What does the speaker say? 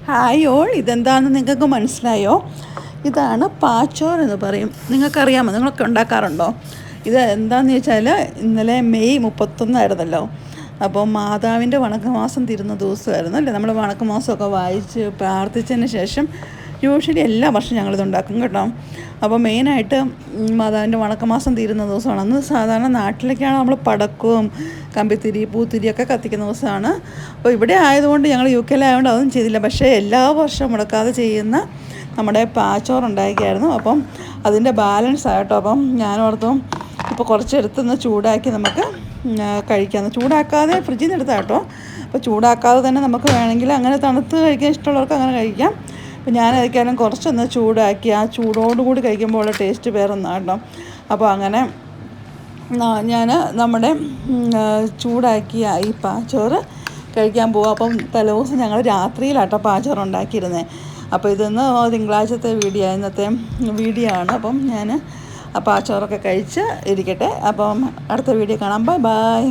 Hi all, ഇതെന്താണെന്ന് നിങ്ങൾക്ക് മനസ്സിലായോ? ഇതാണ് പാച്ചോർ എന്ന് പറയും. നിങ്ങൾക്കറിയാമോ? നിങ്ങളൊക്കെ ഉണ്ടാക്കാറുണ്ടോ? ഇത് എന്താണെന്ന് ചോദിച്ചാൽ, ഇന്നലെ മെയ് 31 അപ്പോൾ മാതാവിൻ്റെ വണക്കമാസം തീരുന്ന ദിവസമായിരുന്നു അല്ലേ. നമ്മൾ വണക്കമാസമൊക്കെ വായിച്ച് പ്രാർത്ഥിച്ചതിന് ശേഷം യൂഷ്വലി എല്ലാ വർഷവും ഞങ്ങളിത് ഉണ്ടാക്കും കേട്ടോ. അപ്പോൾ മെയിനായിട്ട് മാതാവിൻ്റെ വണക്കമാസം തീരുന്ന ദിവസമാണ്. അന്ന് സാധാരണ നാട്ടിലേക്കാണ് നമ്മൾ പടക്കവും കമ്പിത്തിരി പൂത്തിരിയൊക്കെ കത്തിക്കുന്ന ദിവസമാണ്. അപ്പോൾ ഇവിടെ ആയതുകൊണ്ട് ഞങ്ങൾ യു കെയിലായതുകൊണ്ട് അതൊന്നും ചെയ്തില്ല. പക്ഷേ എല്ലാ വർഷവും മുടക്കാതെ ചെയ്യുന്ന നമ്മുടെ പാച്ചോറുണ്ടാക്കിയായിരുന്നു. അപ്പം അതിൻ്റെ ബാലൻസ് ആയിട്ടോ. അപ്പം ഞാനോർത്തു ഇപ്പോൾ കുറച്ചെടുത്തുനിന്ന് ചൂടാക്കി നമുക്ക് കഴിക്കാമെന്ന്. ചൂടാക്കാതെ ഫ്രിഡ്ജിൽ നിന്ന് എടുത്താൽ കേട്ടോ. അപ്പോൾ ചൂടാക്കാതെ തന്നെ നമുക്ക് വേണമെങ്കിൽ അങ്ങനെ തണുത്ത് കഴിക്കാൻ ഇഷ്ടമുള്ളവർക്ക് അങ്ങനെ കഴിക്കാം. അപ്പോൾ ഞാനതൊക്കെയാലും കുറച്ചൊന്ന് ചൂടാക്കി ആ ചൂടോടുകൂടി കഴിക്കുമ്പോൾ ഉള്ള ടേസ്റ്റ് വേറൊന്നാണ് കേട്ടോ. അപ്പോൾ അങ്ങനെ ഞാൻ നമ്മുടെ ചൂടാക്കിയ ഈ പാച്ചോറ് കഴിക്കാൻ പോകും. അപ്പം തലേദിവസം ഞങ്ങൾ രാത്രിയിലാട്ടോ പാച്ചോറ് ഉണ്ടാക്കിയിരുന്നത്. അപ്പോൾ ഇതൊന്ന് തിങ്കളാഴ്ചത്തെ ഇന്നത്തെ വീഡിയോ ആണ്. അപ്പം ഞാൻ ആ പാച്ചോറൊക്കെ കഴിച്ച് ഇരിക്കട്ടെ. അപ്പം അടുത്ത വീഡിയോ കാണാം. ബൈ.